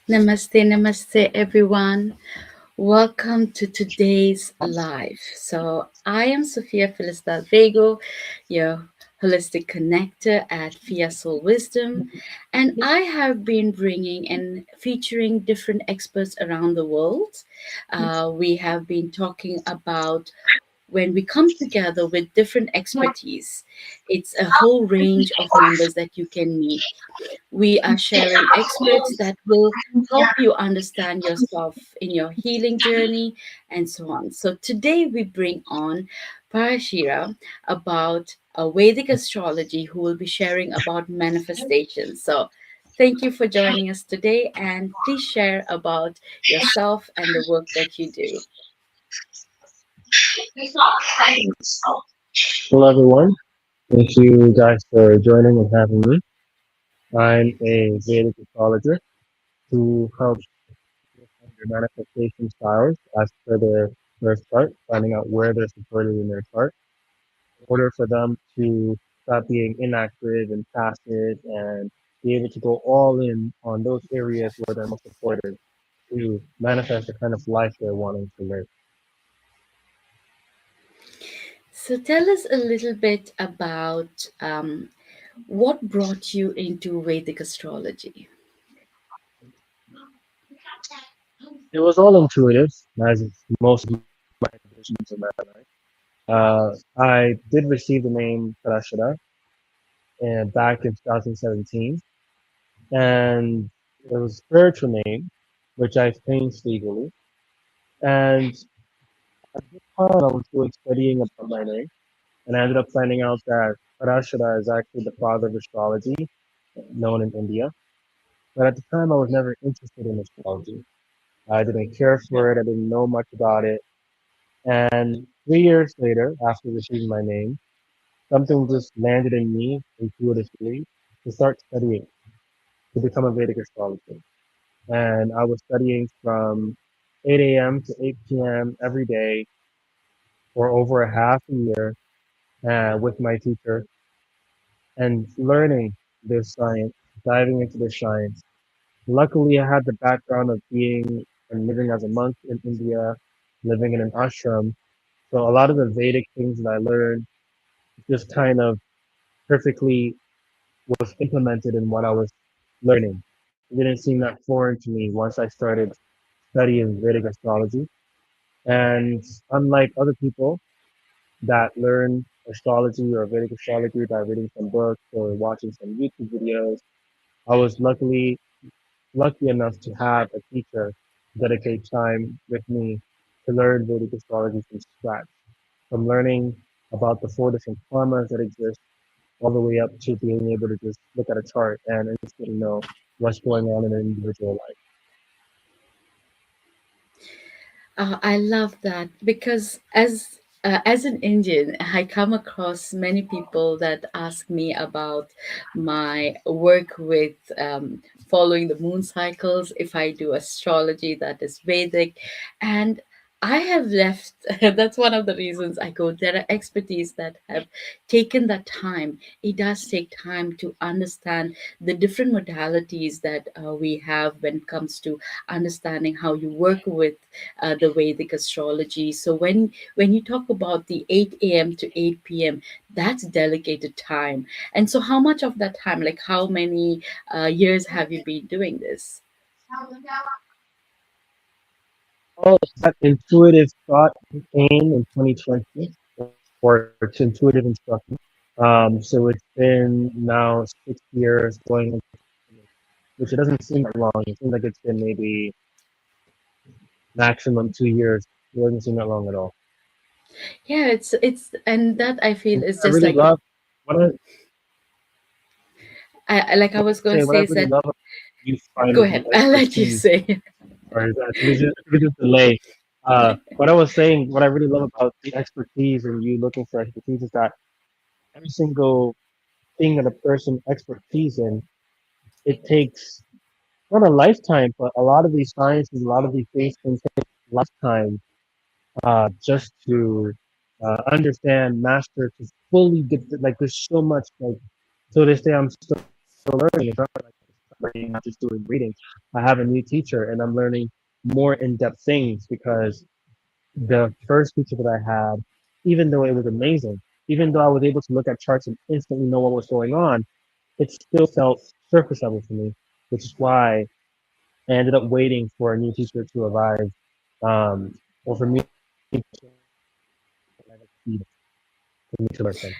Namaste, namaste, everyone. Welcome to today's live. So, I am Sophia Felistal Vego, your holistic connector at Fia Soul Wisdom, and I have been bringing and featuring different experts around the world. We have been talking about when we come together with different expertise, it's a whole range of members that you can meet. We are sharing experts that will help you understand yourself in your healing journey and so on. So today we bring on Parashara about Vedic astrology, who will be sharing about manifestation. So thank you for joining us today, and please share about yourself and the work that you do. Hello, everyone. Thank you guys for joining and having me. I'm a Vedic astrologer who helps understand your manifestation styles as per their birth chart, finding out where they're supported in their chart, in order for them to stop being inactive and passive and be able to go all in on those areas where they're most supported to manifest the kind of life they're wanting to live. So tell us a little bit about what brought you into Vedic astrology. It was all intuitive, as most of my decisions in my life. I did receive the name Parashara and back in 2017, and it was a spiritual name, which I've changed legally. And at the time, I was doing studying about my name, and I ended up finding out that Parashara is actually the father of astrology, known in India. But at the time, I was never interested in astrology. I didn't care for it. I didn't know much about it. And 3 years later, after receiving my name, something just landed in me intuitively to start studying to become a Vedic astrologer. And I was studying from 8 a.m. to 8 p.m. every day for over a half a year with my teacher and learning this science, diving into this science. Luckily, I had the background of being and living as a monk in India, living in an ashram. So a lot of the Vedic things that I learned just kind of perfectly was implemented in what I was learning. It didn't seem that foreign to me once I started studying Vedic astrology. And unlike other people that learn astrology or Vedic astrology by reading some books or watching some YouTube videos, I was lucky enough to have a teacher dedicate time with me to learn Vedic astrology from scratch, from learning about the four different karmas that exist all the way up to being able to just look at a chart and instantly know what's going on in an individual life. I love that because as an Indian, I come across many people that ask me about my work with following the moon cycles. If I do astrology that is Vedic, and I have left. That's one of the reasons I go. There are expertise that have taken that time. It does take time to understand the different modalities that we have when it comes to understanding how you work with the Vedic astrology. So when you talk about the 8 a.m. to 8 p.m., that's dedicated time. And so, how much of that time, like how many years have you been doing this? All that intuitive thought came in 2020, or it's intuitive instruction. So it's been now 6 years going, which it doesn't seem that long. It seems like it's been maybe maximum 2 years. It doesn't seem that long at all. Yeah, it's and that I feel And is I just really like love what I like I was going to Say what say I is really that, love about you go finding ahead. the I'll let you expertise. say. Or if we just delay. What I was saying, what I really love about the expertise and you looking for expertise is that every single thing that a person expertise in, it takes not a lifetime, but a lot of these sciences, a lot of these things can take lifetime just to understand, master, to fully get like there's so much like to this day I'm still learning. It's not like I'm learning, not just doing reading. I have a new teacher and I'm learning more in-depth things because the first teacher that I had, even though it was amazing, even though I was able to look at charts and instantly know what was going on, it still felt surface level for me, which is why I ended up waiting for a new teacher to arrive, or for me to for me to learn from.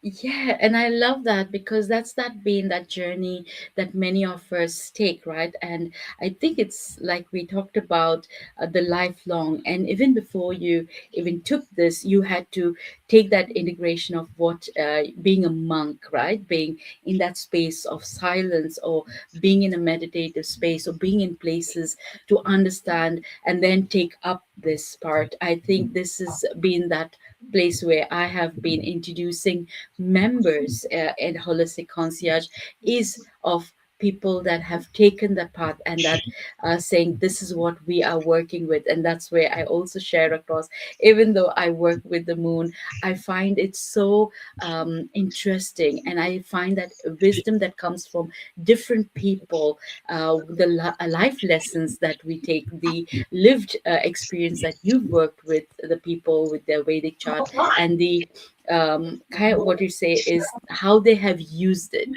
Yeah, and I love that because that's that being that journey that many of us take, right? And I think it's like we talked about, the lifelong, and even before you even took this, you had to take that integration of what, being a monk, right? Being in that space of silence, or being in a meditative space, or being in places to understand and then take up this part. I think this has been that place where I have been introducing members, in holistic concierge, is of people that have taken that path, and that are saying this is what we are working with. And that's where I also share across, even though I work with the moon, I find it so, interesting, and I find that wisdom that comes from different people, life lessons that we take, the lived, experience that you've worked with the people with their Vedic chart, and the, kind of what you say is how they have used it.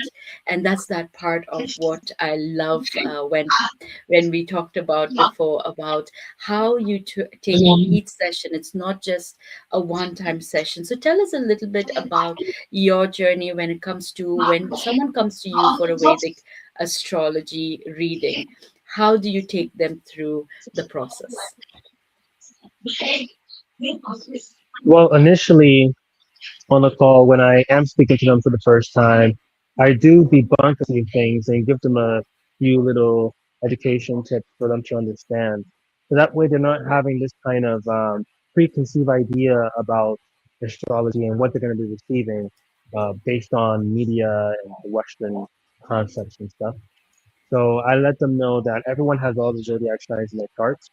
And that's that part of what I love, when we talked about before, about how you take each session. It's not just a one time session. So tell us a little bit about your journey when it comes to when someone comes to you for a Vedic astrology reading. How do you take them through the process? Well, initially on the call, when I am speaking to them for the first time, I do debunk a few things and give them a few little education tips for them to understand. So that way they're not having this kind of preconceived idea about astrology and what they're going to be receiving based on media and the Western concepts and stuff. So I let them know that everyone has all the zodiac signs in their charts.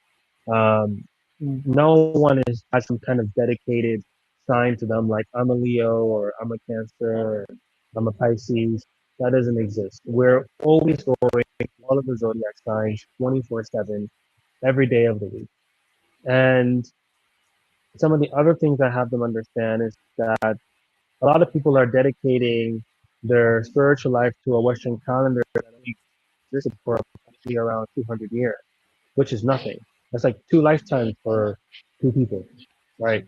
Um, no one is has some kind of dedicated sign to them, like I'm a Leo or I'm a Cancer or I'm a Pisces. That doesn't exist. We're always going all of the zodiac signs 24/7, every day of the week. And some of the other things I have them understand is that a lot of people are dedicating their spiritual life to a Western calendar that only existed for probably around 200 years, which is nothing. That's like two lifetimes for two people, right?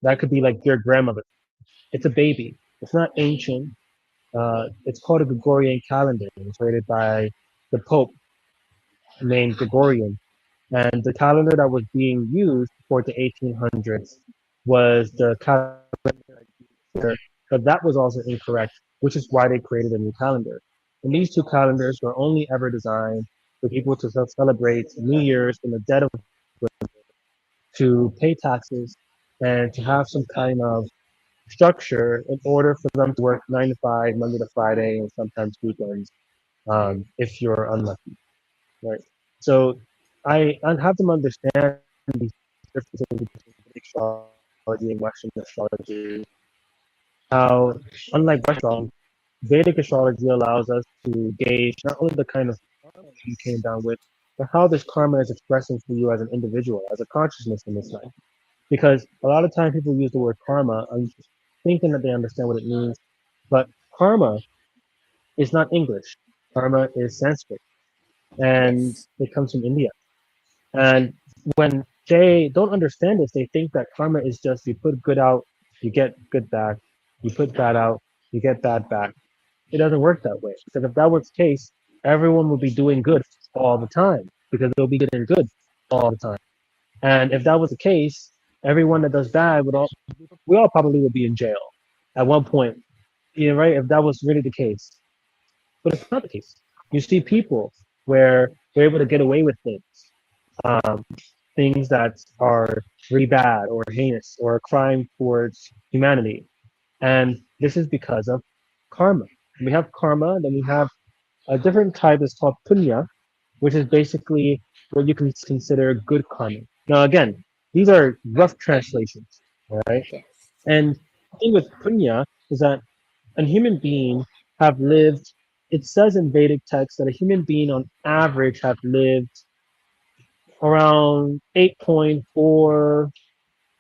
That could be like your grandmother. It's a baby. It's not ancient. It's called a Gregorian calendar. It was created by the Pope named Gregorian. And the calendar that was being used for the 1800s was the calendar, but that was also incorrect, which is why they created a new calendar. And these two calendars were only ever designed for people to celebrate New Year's in the dead of to pay taxes and to have some kind of structure in order for them to work 9 to 5, Monday to Friday, and sometimes weekends, if you're unlucky, right? So I have them understand these differences between Vedic astrology and Western astrology. How, unlike Western astrology, Vedic astrology allows us to gauge not only the kind of karma that you came down with, but how this karma is expressing for you as an individual, as a consciousness in this life. Because a lot of times people use the word karma thinking that they understand what it means, but karma is not English. Karma is Sanskrit, and Yes. it comes from India. And when they don't understand this, they think that karma is just you put good out, you get good back. You put bad out, you get bad back. It doesn't work that way. Because if that was the case, everyone would be doing good all the time because they'll be getting good all the time. And if that was the case, everyone that does bad we all probably would be in jail at one point. Yeah, right. If that was really the case. but it's not the case. You see people where they're able to get away with things, um, things that are really bad or heinous or a crime towards humanity. And this is because of karma. We have karma, then we have a different type that's called punya, which is basically what you can consider good karma. Now, again, these are rough translations, all right? Yes. And the thing with punya is that a human being have lived, it says in Vedic text that a human being on average have lived around 8.4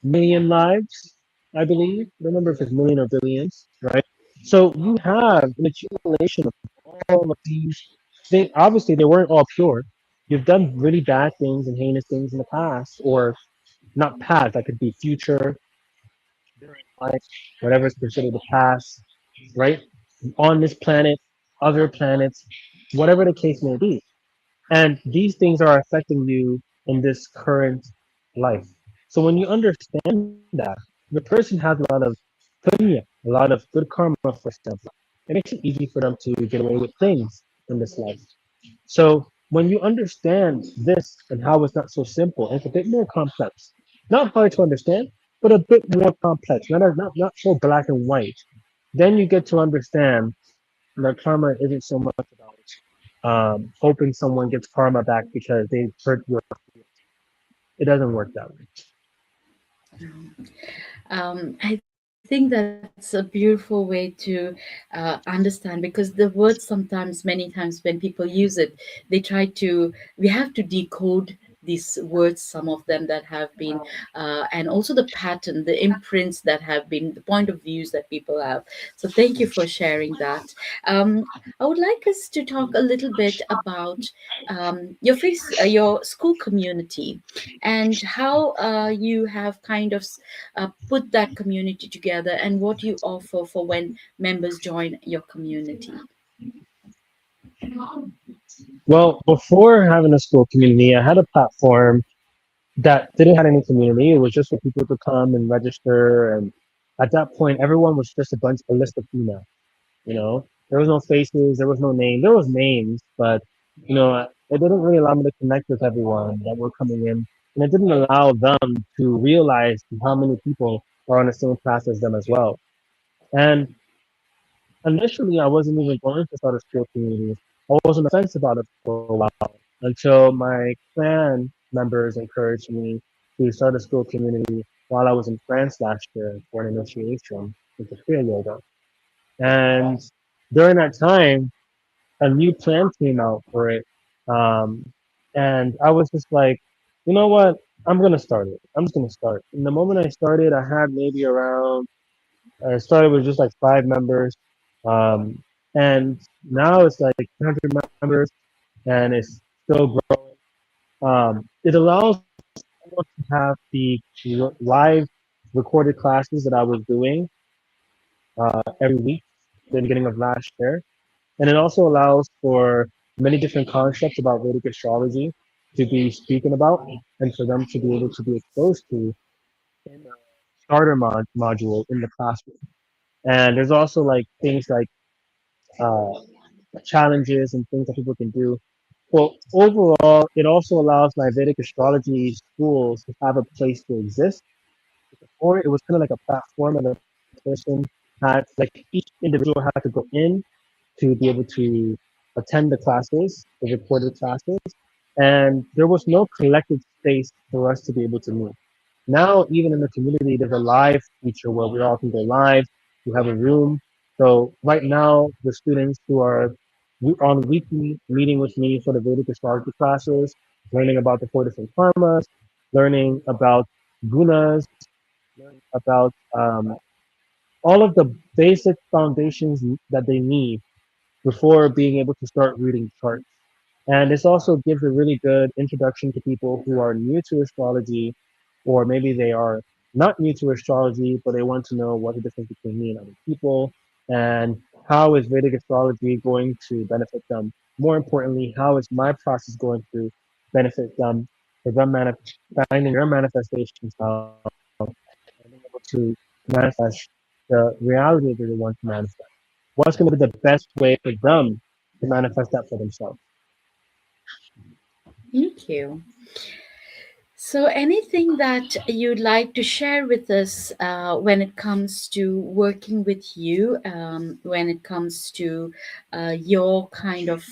million lives, I believe. I don't remember if it's million or billions, right? So you have an accumulation of all of these things. Obviously, they weren't all pure. You've done really bad things and heinous things in the past, or not past, that could be future, life, whatever is considered the past, right? On this planet, other planets, whatever the case may be. And these things are affecting you in this current life. So when you understand that, the person has a lot of punya, a lot of good karma, for example, it makes it easy for them to get away with things in this life. So when you understand this and how it's not so simple, it's a bit more complex. Not hard to understand, but a bit more complex. Not so black and white. Then you get to understand that karma isn't so much about hoping someone gets karma back because they hurt your. It doesn't work that way. I think that's a beautiful way to understand, because the words sometimes, many times when people use it, they try to, we have to decode these words, some of them that have been, and also the pattern, the imprints that have been, the point of views that people have. So thank you for sharing that. I would like us to talk a little bit about your school community, and how you have kind of put that community together, and what you offer for when members join your community. Well, before having a school community, I had a platform that didn't have any community. It was just for people to come and register. And at that point, everyone was just a list of emails. You know, there was no faces, there was no name. There was names, but it didn't really allow me to connect with everyone that were coming in, and it didn't allow them to realize how many people are on the same class as them as well. And initially, I wasn't even going to start a school community. I was on the fence about it for a while until my clan members encouraged me to start a school community while I was in France last year for an initiation into Kriya Yoga. And during that time, a new plan came out for it. Um, and I was just like, you know what? I'm going to start it. I'm just going to start. And the moment I started, I had maybe around, I started with just like 5 members. Um, and now it's like 100 members and it's still growing. It allows everyone to have the live recorded classes that I was doing every week at the beginning of last year. And it also allows for many different concepts about Vedic astrology to be spoken about and for them to be able to be exposed to in a starter module in the classroom. And there's also like things like uh, challenges and things that people can do. Well, overall, it also allows my Vedic astrology schools to have a place to exist. Before, it was kind of like a platform, and a person had, like, each individual had to go in to be able to attend the classes, the recorded classes, and there was no collective space for us to be able to meet. Now, even in the community, there's a live feature where we all can go live. We have a room. So right now, the students who are on weekly meeting with me for the Vedic astrology classes, learning about the 4 different karmas, learning about gunas, learning about all of the basic foundations that they need before being able to start reading charts. And this also gives a really good introduction to people who are new to astrology, or maybe they are not new to astrology, but they want to know what the difference between me and other people, and how is Vedic astrology going to benefit them. More importantly, how is my process going to benefit them, for them finding their manifestation style, and being able to manifest the reality that they want to manifest. What's going to be the best way for them to manifest that for themselves. Thank you. So, anything that you'd like to share with us when it comes to working with you, when it comes to your kind of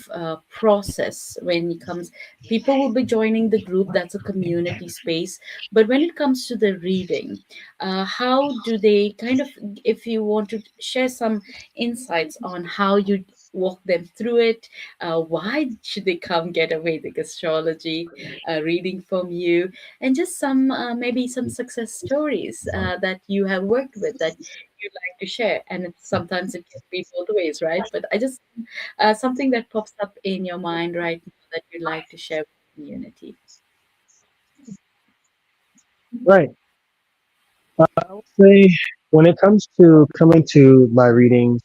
process, when it comes, people will be joining the group, that's a community space. But when it comes to the reading, how do they kind of, if you want to share some insights on how you walk them through it, why should they come get a Vedic astrology reading from you? And just some maybe some success stories that you have worked with that you'd like to share. And sometimes it can be both ways, right? But I just something that pops up in your mind right now that you'd like to share with the community. Right. I would say when it comes to coming to my readings,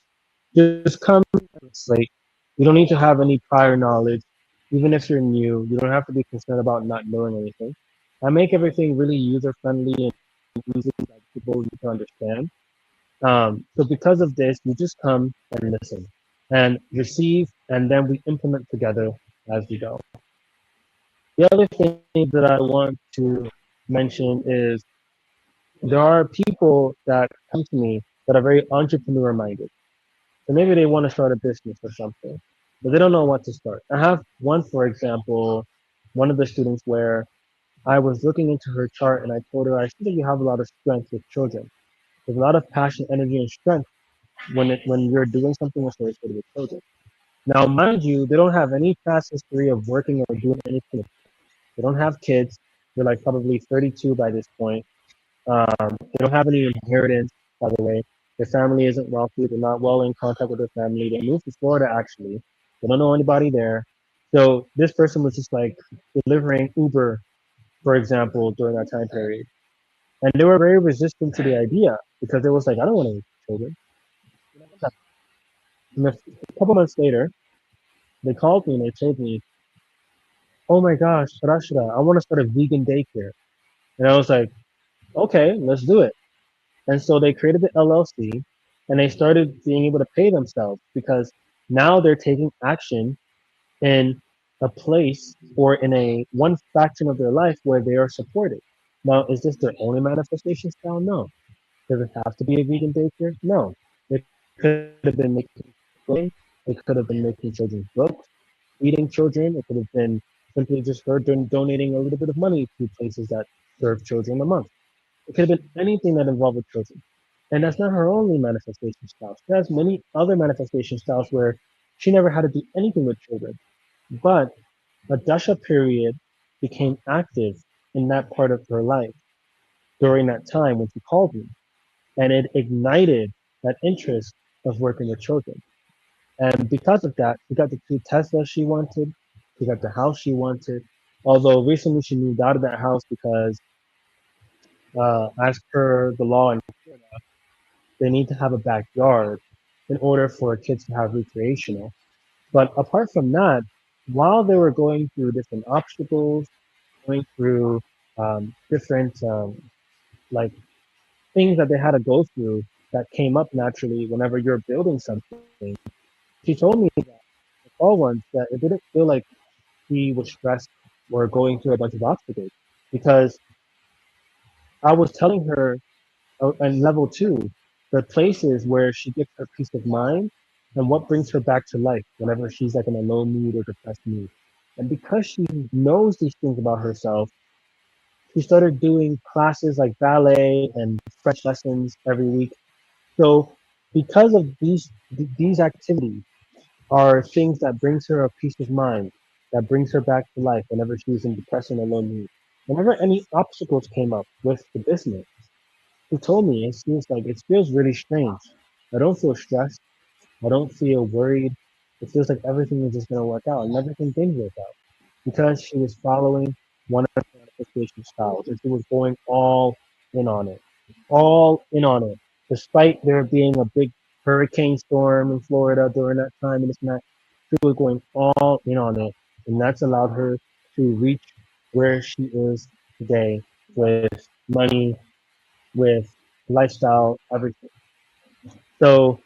just come with slate. You don't need to have any prior knowledge. Even if you're new, you don't have to be concerned about not knowing anything. I make everything really user friendly and easy that people need to understand. So because of this, you just come and listen and receive, and then we implement together as we go. The other thing that I want to mention is there are people that come to me that are very entrepreneur minded. So maybe they want to start a business or something, but they don't know what to start. I have one, for example, one of the students where I was looking into her chart and I told her, I see that you have a lot of strength with children. There's a lot of passion, energy, and strength when you're doing something associated with children. Now, mind you, they don't have any past history of working or doing anything. They don't have kids. They're like probably 32 by this point. They don't have any inheritance, by the way. Their family isn't wealthy. They're not well in contact with their family. They moved to Florida, actually. They don't know anybody there. So this person was just like delivering Uber, for example, during that time period. And they were very resistant to the idea because it was like, I don't want any children. And a couple months later, they called me and they told me, oh my gosh, Parashara, I want to start a vegan daycare. And I was like, okay, let's do it. And so they created the LLC and they started being able to pay themselves because now they're taking action in a place or in a one fraction of their life where they are supported. Now, is this their only manifestation style? No. Does it have to be a vegan daycare? No. It could have been making clothing. It could have been making children's books, feeding children. It could have been simply just her donating a little bit of money to places that serve children a month. It could have been anything that involved with children. And that's not her only manifestation style. She has many other manifestation styles where she never had to do anything with children. But a dasha period became active in that part of her life during that time when she called me. And it ignited that interest of working with children. And because of that, she got the two Teslas she wanted. She got the house she wanted. Although recently she moved out of that house because, as per the law in Florida, they need to have a backyard in order for kids to have recreational. But apart from that, while they were going through different obstacles, going through different like things that they had to go through that came up naturally whenever you're building something, she told me that the fall once that it didn't feel like she was stressed or going through a bunch of obstacles because I was telling her and level two, the places where she gets her peace of mind and what brings her back to life whenever she's like in a low mood or depressed mood. And because she knows these things about herself, she started doing classes like ballet and French lessons every week. So because of these activities are things that brings her a peace of mind, that brings her back to life whenever she's in depression or low mood. Whenever any obstacles came up with the business, he told me it feels really strange. I don't feel stressed. I don't feel worried. It feels like everything is just gonna work out, and everything did work out because she was following one of the manifestation styles, and she was going all in on it, despite there being a big hurricane storm in Florida during that time and this and that. She was going all in on it, and that's allowed her to reach where she is today with money, with lifestyle, everything. So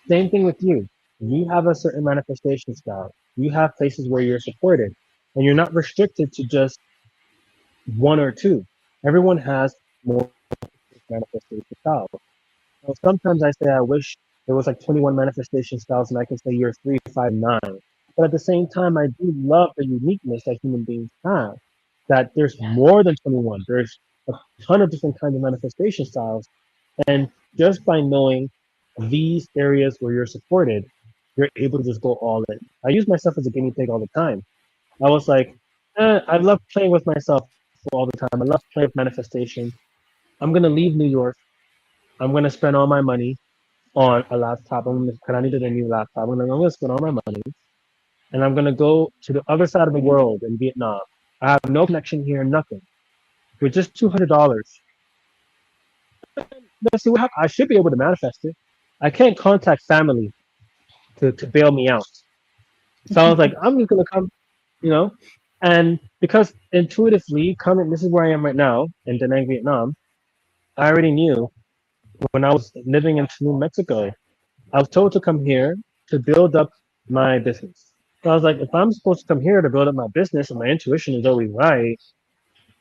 same thing with you. you have a certain manifestation style. You have places where you're supported, and you're not restricted to just one or two. Everyone has multiple manifestation styles. So sometimes I say I wish there was like 21 manifestation styles, and I can say you're 359. But at the same time, I do love the uniqueness that human beings have. That there's more than 21. There's a ton of different kinds of manifestation styles, and just by knowing these areas where you're supported, you're able to just go all in. I use myself as a guinea pig all the time. I was like, I love playing with myself all the time. I love playing with manifestation. I'm gonna leave New York. I'm gonna spend all my money on a laptop. Cause I needed a new laptop. I'm gonna spend all my money, and I'm gonna go to the other side of the world in Vietnam. I have no connection here, nothing. With just $200, let's see what happens. I should be able to manifest it. I can't contact family to bail me out. So I was like, I'm just gonna come, you know, and because intuitively coming, this is where I am right now in Da Nang, Vietnam. I already knew when I was living in New Mexico. I was told to come here to build up my business. So I was like, if I'm supposed to come here to build up my business and my intuition is always right,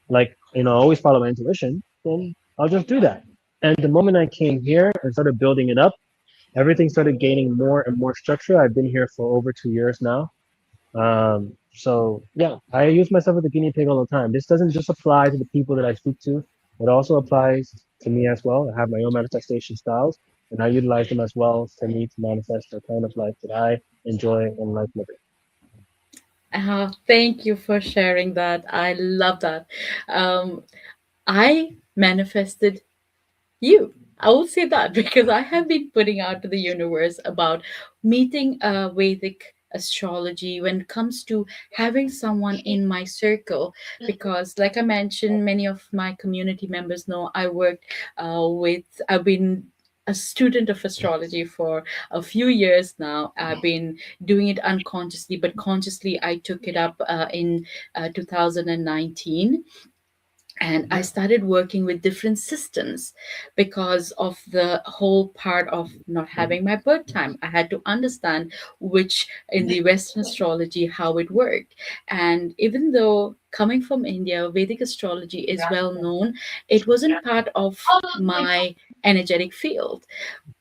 like, always follow my intuition, then I'll just do that. And the moment I came here and started building it up, everything started gaining more and more structure. I've been here for over 2 years now. So yeah, I use myself as a guinea pig all the time. This doesn't just apply to the people that I speak to. It also applies to me as well. I have my own manifestation styles, and I utilize them as well for me to manifest the kind of life that I enjoy and like living. Thank you for sharing that. I love that. Um, I manifested you. I will say that because I have been putting out to the universe about meeting Vedic astrology when it comes to having someone in my circle. Because, like I mentioned, many of my community members know I worked I've been a student of astrology for a few years now. I've been doing it unconsciously, but consciously I took it up in 2019, and I started working with different systems because of the whole part of not having my birth time. I had to understand which in the Western astrology how it worked. And even though coming from India, Vedic astrology is well known, it wasn't part of my energetic field.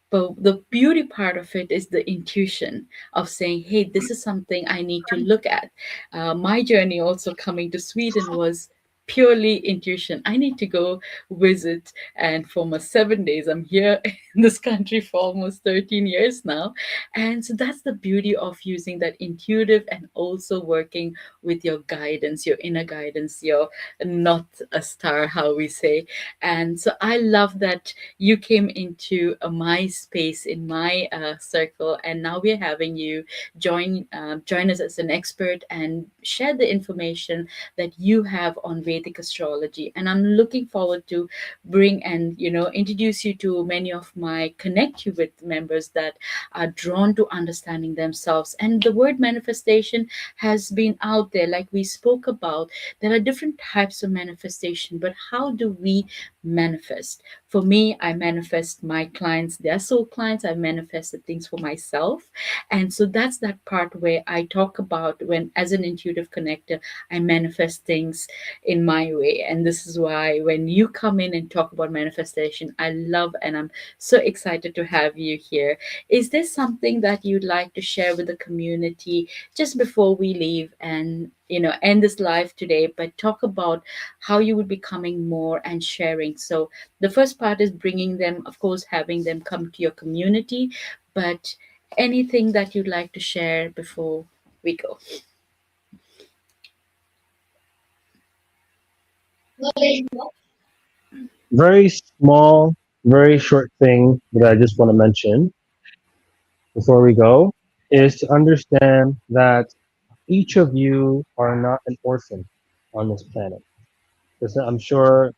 But the beauty part of it is the intuition of saying, hey, this is something I need to look at. My journey also coming to Sweden was purely intuition. I need to go visit. And for my 7 days, I'm here in this country for almost 13 years now. And so that's the beauty of using that intuitive and also working with your guidance, your inner guidance, your not a star, how we say. And so I love that you came into my space in my circle, and now we're having you join us as an expert and share the information that you have on Vedic astrology. And I'm looking forward to bring and introduce you to many of my connect you with members that are drawn to understanding themselves. And the word manifestation has been out there, like we spoke about. There are different types of manifestation, but how do we manifest? For me, I manifest my clients, their soul clients. I manifested things for myself. And so that's that part where I talk about when, as an intuitive connector, I manifest things in my way. And this is why when you come in and talk about manifestation, I love and I'm so excited to have you here. Is there something that you'd like to share with the community just before we leave and end this live today, but talk about how you would be coming more and sharing? So the first part is bringing them, of course, having them come to your community, but anything that you'd like to share before we go? Very small, very short thing that I just want to mention before we go is to understand that each of you are not an orphan on this planet. Because I'm sure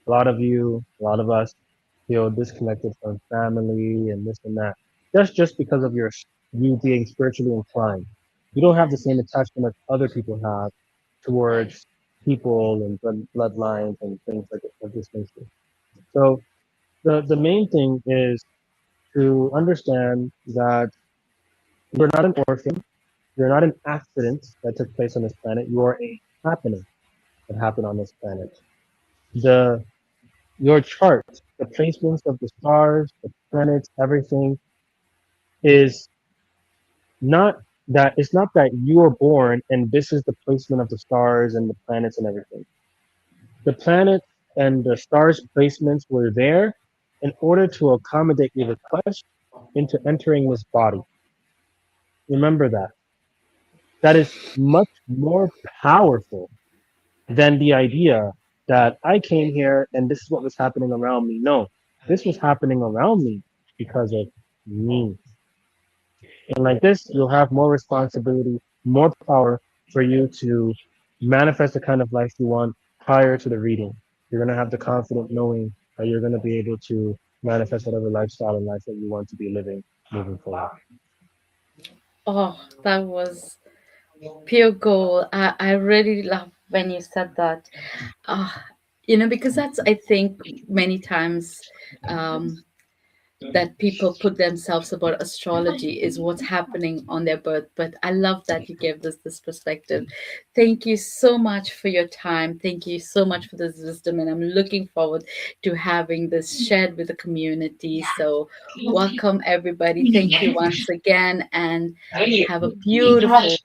a lot of you, a lot of us feel disconnected from family and this and that. That's just because of you being spiritually inclined. You don't have the same attachment that other people have towards people and bloodlines and things of this nature. So the main thing is to understand that You're not an orphan. You're not an accident that took place on this planet. You are a happening that happened on this planet. The your chart, the placements of the stars, the planets, everything is not it's not that you were born and this is the placement of the stars and the planets and everything. The planets and the stars placements were there in order to accommodate your request into entering this body. Remember that. That is much more powerful than the idea that I came here and this is what was happening around me. No, this was happening around me because of me. And like this, you'll have more responsibility, more power for you to manifest the kind of life you want prior to the reading. You're going to have the confident knowing that you're going to be able to manifest whatever lifestyle and life that you want to be living moving forward. Oh, that was pure gold. I really love when you said that. Ah, because that's, I think, many times um, that people put themselves about astrology is what's happening on their birth. But I love that you gave this perspective. Thank you so much for your time. Thank you so much for this wisdom, and I'm looking forward to having this shared with the community. So welcome everybody. Thank you once again, and have a beautiful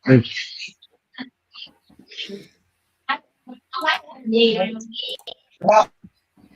day.